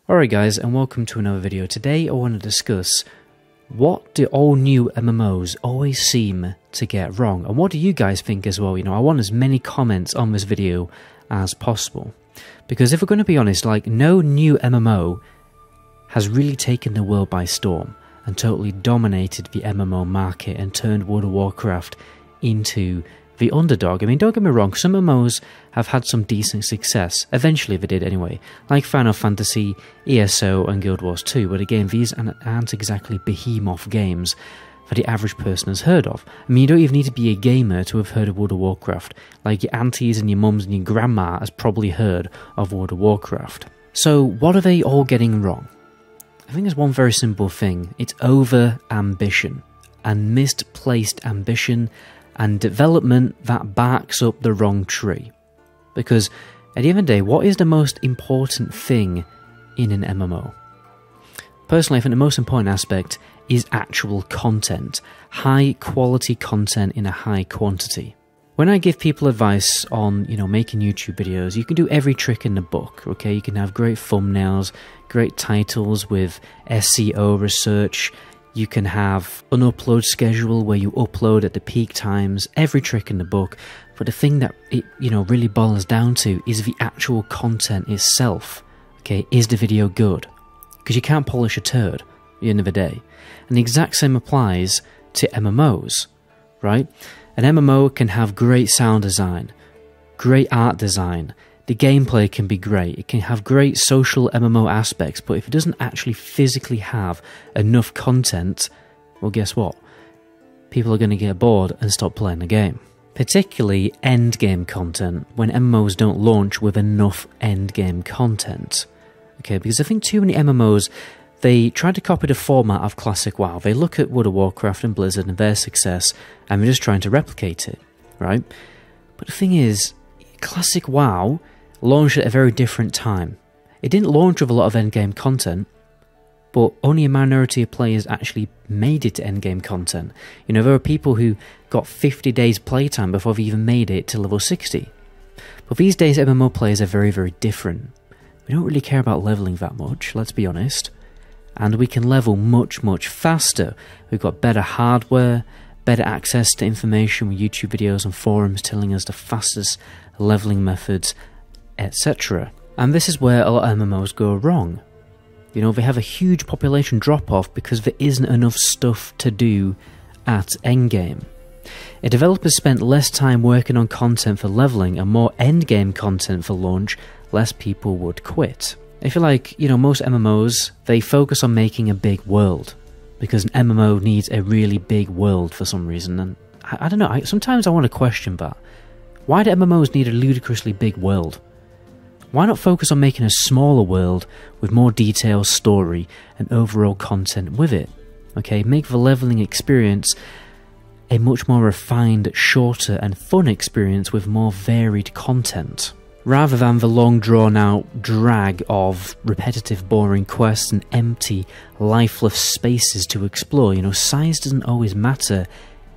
Alright guys, and welcome to another video. Today I want to discuss what do all new MMOs always seem to get wrong, and what do you guys think as well. I want as many comments on this video as possible, because if we're going to be honest, no new MMO has really taken the world by storm and totally dominated the MMO market and turned World of Warcraft into the underdog. Don't get me wrong, some MMOs have had some decent success. Eventually they did anyway, like Final Fantasy, ESO and Guild Wars 2, but again, these aren't exactly behemoth games that the average person has heard of. You don't even need to be a gamer to have heard of World of Warcraft. Your aunties and your mums and your grandma has probably heard of World of Warcraft. So what are they all getting wrong? I think there's one very simple thing. It's over-ambition, and misplaced ambition, and development that backs up the wrong tree. Because at the end of the day, what is the most important thing in an MMO? Personally, I think the most important aspect is actual content. High quality content in a high quantity. When I give people advice on, making YouTube videos, you can do every trick in the book, okay? You can have great thumbnails, great titles with SEO research. You can have an upload schedule where you upload at the peak times, every trick in the book. But the thing that it, really boils down to is the actual content itself. Okay, is the video good? Because you can't polish a turd at the end of the day. And the exact same applies to MMOs, right? An MMO can have great sound design, great art design. The gameplay can be great, it can have great social MMO aspects, but if it doesn't actually physically have enough content, well, guess what? People are going to get bored and stop playing the game. Particularly endgame content, when MMOs don't launch with enough endgame content. Okay, because I think too many MMOs, they try to copy the format of classic WoW. They look at World of Warcraft and Blizzard and their success, and they're just trying to replicate it, right? But the thing is, classic WoW launched at a very different time. It didn't launch with a lot of endgame content, but only a minority of players actually made it to endgame content. There were people who got 50 days playtime before they even made it to level 60. But these days MMO players are very, very different. We don't really care about leveling that much, let's be honest. And we can level much, much faster. We've got better hardware, better access to information with YouTube videos and forums telling us the fastest leveling methods, etc. And this is where a lot of MMOs go wrong. They have a huge population drop-off because there isn't enough stuff to do at endgame. If developers spent less time working on content for leveling and more endgame content for launch, less people would quit. I feel like, most MMOs, they focus on making a big world, because an MMO needs a really big world for some reason, and I don't know, sometimes I want to question that. Why do MMOs need a ludicrously big world? Why not focus on making a smaller world with more detailed story and overall content with it? Okay, make the leveling experience a much more refined, shorter and fun experience with more varied content, rather than the long drawn out drag of repetitive boring quests and empty, lifeless spaces to explore. Size doesn't always matter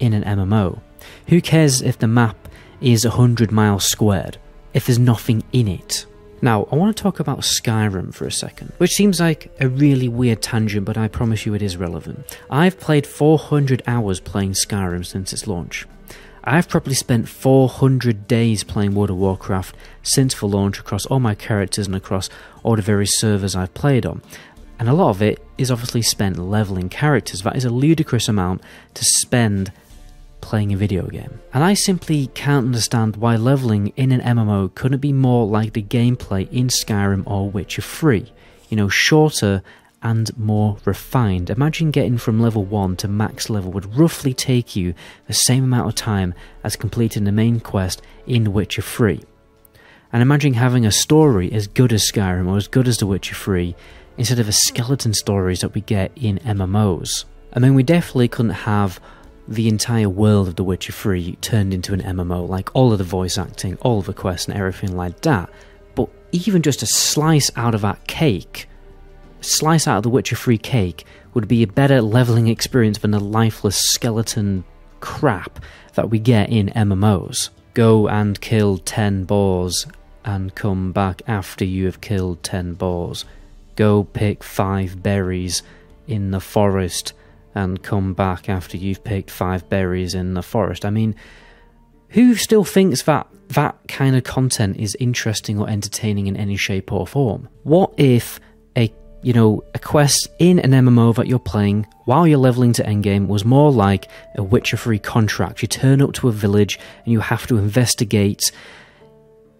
in an MMO. Who cares if the map is 100 miles squared if there's nothing in it? Now, I want to talk about Skyrim for a second, which seems like a really weird tangent, but I promise you it is relevant. I've played 400 hours playing Skyrim since its launch. I've probably spent 400 days playing World of Warcraft since the launch across all my characters and across all the various servers I've played on. And a lot of it is obviously spent leveling characters. That is a ludicrous amount to spend playing a video game. And I simply can't understand why leveling in an MMO couldn't be more like the gameplay in Skyrim or Witcher 3. Shorter and more refined. Imagine getting from level 1 to max level would roughly take you the same amount of time as completing the main quest in Witcher 3. And imagine having a story as good as Skyrim or as good as The Witcher 3 instead of the skeleton stories that we get in MMOs. We definitely couldn't have the entire world of The Witcher 3 turned into an MMO, like all of the voice acting, all of the quests and everything like that. But even just a slice out of that cake, a slice out of The Witcher 3 cake, would be a better leveling experience than the lifeless skeleton crap that we get in MMOs. Go and kill 10 boars and come back after you have killed 10 boars. go pick 5 berries in the forest and come back after you've picked 5 berries in the forest. I mean, who still thinks that that kind of content is interesting or entertaining in any shape or form? What if a quest in an MMO that you're playing while you're leveling to endgame was more like a Witcher 3 contract? You turn up to a village and you have to investigate,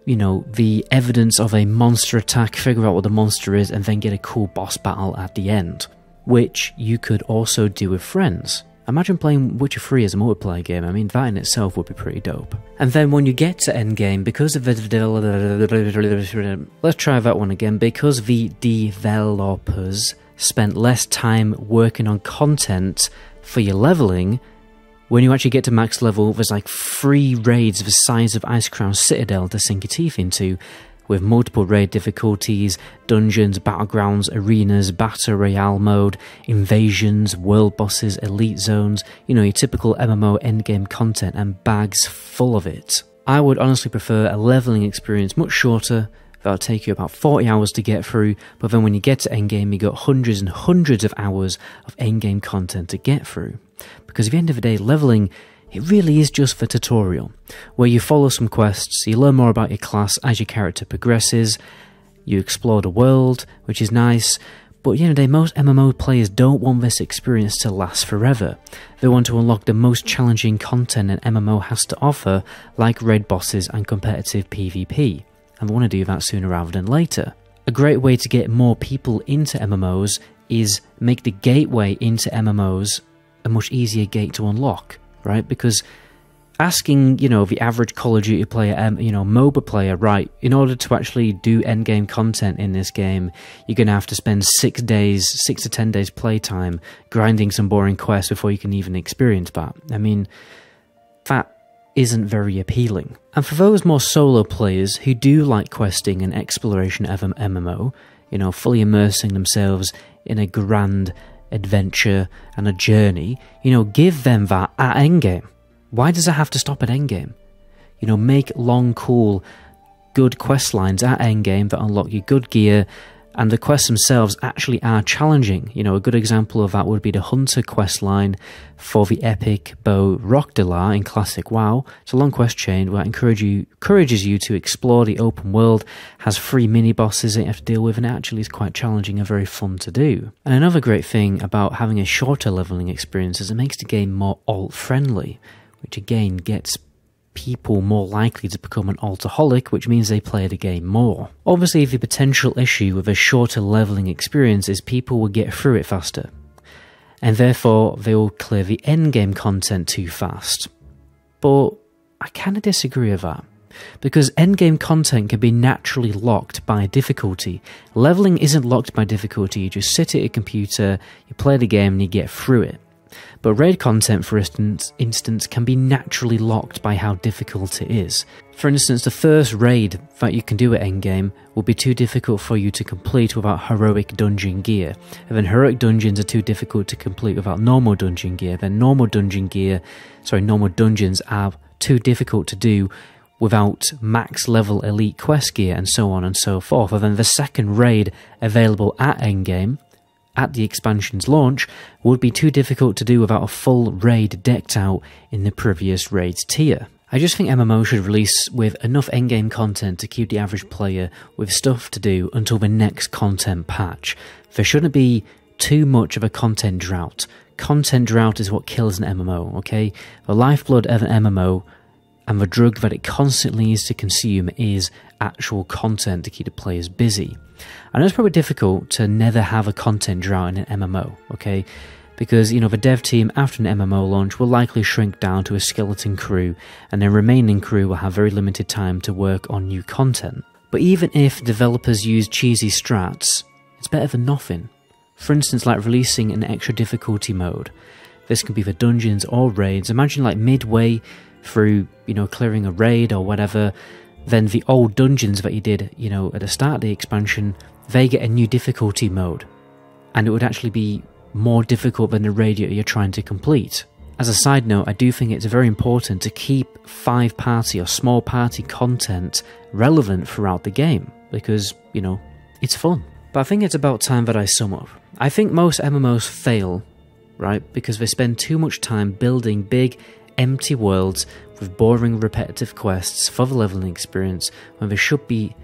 the evidence of a monster attack, figure out what the monster is, and then get a cool boss battle at the end, which you could also do with friends. Imagine playing Witcher 3 as a multiplayer game. I mean, that in itself would be pretty dope. And then when you get to endgame, because of the... Let's try that one again. Because the developers spent less time working on content for your leveling, when you actually get to max level, there's like 3 raids the size of Icecrown Citadel to sink your teeth into, with multiple raid difficulties, dungeons, battlegrounds, arenas, battle royale mode, invasions, world bosses, elite zones, your typical MMO endgame content, and bags full of it. I would honestly prefer a leveling experience much shorter, that'll take you about 40 hours to get through, but then when you get to endgame, you got hundreds and hundreds of hours of endgame content to get through. Because at the end of the day, leveling, it really is just the tutorial, where you follow some quests, you learn more about your class as your character progresses, you explore the world, which is nice, but at the end of the day, most MMO players don't want this experience to last forever. They want to unlock the most challenging content an MMO has to offer, like raid bosses and competitive PvP, and they want to do that sooner rather than later. A great way to get more people into MMOs is make the gateway into MMOs a much easier gate to unlock. Right, because asking, the average Call of Duty player, MOBA player, right, in order to actually do endgame content in this game, you're going to have to spend 6 to 10 days playtime grinding some boring quests before you can even experience that. I mean, that isn't very appealing. And for those more solo players who do like questing and exploration of an MMO, fully immersing themselves in a grand adventure and a journey, give them that at endgame. Why does it have to stop at endgame? Make long, cool, good quest lines at endgame that unlock you good gear, and the quests themselves actually are challenging. A good example of that would be the Hunter quest line for the epic bow Rockdelar in Classic WoW. It's a long quest chain where it encourages you to explore the open world, has 3 mini-bosses that you have to deal with, and it actually is quite challenging and very fun to do. And another great thing about having a shorter leveling experience is it makes the game more alt-friendly, which again gets people more likely to become an altaholic, which means they play the game more. Obviously, the potential issue with a shorter leveling experience is people will get through it faster, and therefore they will clear the endgame content too fast. But I kind of disagree with that, because endgame content can be naturally locked by difficulty. Leveling isn't locked by difficulty, you just sit at your computer, you play the game and you get through it. But raid content, for instance, can be naturally locked by how difficult it is. For instance, the first raid that you can do at endgame will be too difficult for you to complete without heroic dungeon gear. And then heroic dungeons are too difficult to complete without normal dungeon gear. Then normal dungeons are too difficult to do without max level elite quest gear, and so on and so forth. And then the second raid available at endgame, at the expansion's launch, would be too difficult to do without a full raid decked out in the previous raid's tier. I just think MMO should release with enough endgame content to keep the average player with stuff to do until the next content patch. There shouldn't be too much of a content drought. Content drought is what kills an MMO, okay? The lifeblood of an MMO and the drug that it constantly needs to consume is actual content to keep the players busy. I know it's probably difficult to never have a content drought in an MMO, okay? Because, the dev team after an MMO launch will likely shrink down to a skeleton crew, and the remaining crew will have very limited time to work on new content. But even if developers use cheesy strats, it's better than nothing. For instance, like releasing an extra difficulty mode. This can be for dungeons or raids. Imagine like midway through, clearing a raid or whatever, then the old dungeons that you did, at the start of the expansion, they get a new difficulty mode. And it would actually be more difficult than the raid you're trying to complete. As a side note, I do think it's very important to keep 5-party or small party content relevant throughout the game, because, it's fun. But I think it's about time that I sum up. I think most MMOs fail, right, because they spend too much time building big, empty worlds with boring, repetitive quests for the leveling experience, when they should be,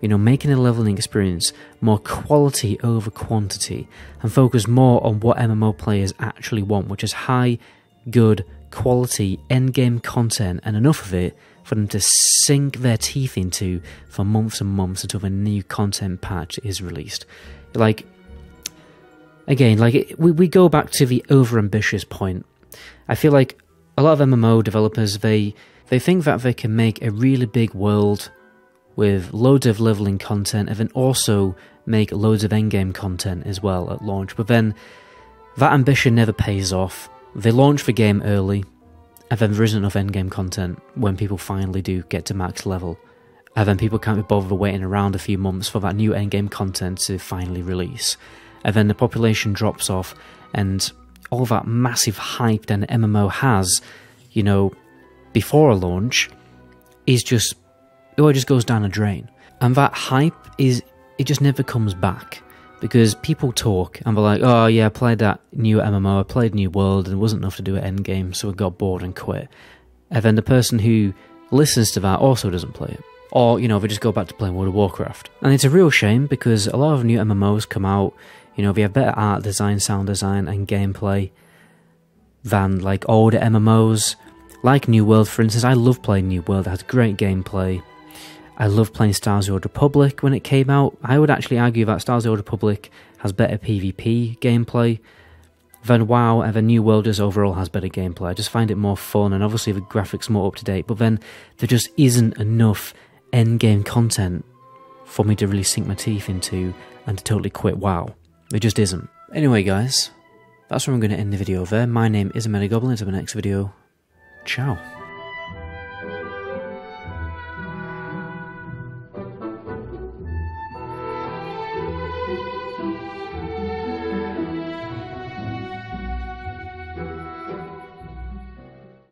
you know, making the leveling experience more quality over quantity, and focus more on what MMO players actually want, which is high, good, quality endgame content, and enough of it for them to sink their teeth into for months and months until the new content patch is released. Like, again, like we go back to the overambitious point. I feel like a lot of MMO developers, they think that they can make a really big world with loads of leveling content and then also make loads of endgame content as well at launch, but then that ambition never pays off. They launch the game early, and then there isn't enough endgame content when people finally do get to max level, and then people can't be bothered waiting around a few months for that new endgame content to finally release, and then the population drops off, and all that massive hype that an MMO has, you know, before a launch, is just, it just goes down a drain. And that hype it just never comes back, because people talk and they're like, oh yeah, I played that new MMO, I played New World, and it wasn't enough to do at endgame, so I got bored and quit. And then the person who listens to that also doesn't play it. Or, you know, they just go back to playing World of Warcraft. And it's a real shame, because a lot of new MMOs come out, you know, they have better art design, sound design, and gameplay than like older MMOs. Like New World, for instance. I love playing New World, it has great gameplay. I love playing Star Wars: The Old Republic when it came out. I would actually argue that Star Wars: The Old Republic has better PvP gameplay than WoW, and the New World just overall has better gameplay. I just find it more fun, and obviously the graphics more up to date, but then there just isn't enough endgame content for me to really sink my teeth into and to totally quit WoW. It just isn't. Anyway guys, that's where I'm going to end the video there. My name is MetaGoblin. Until the next video, ciao.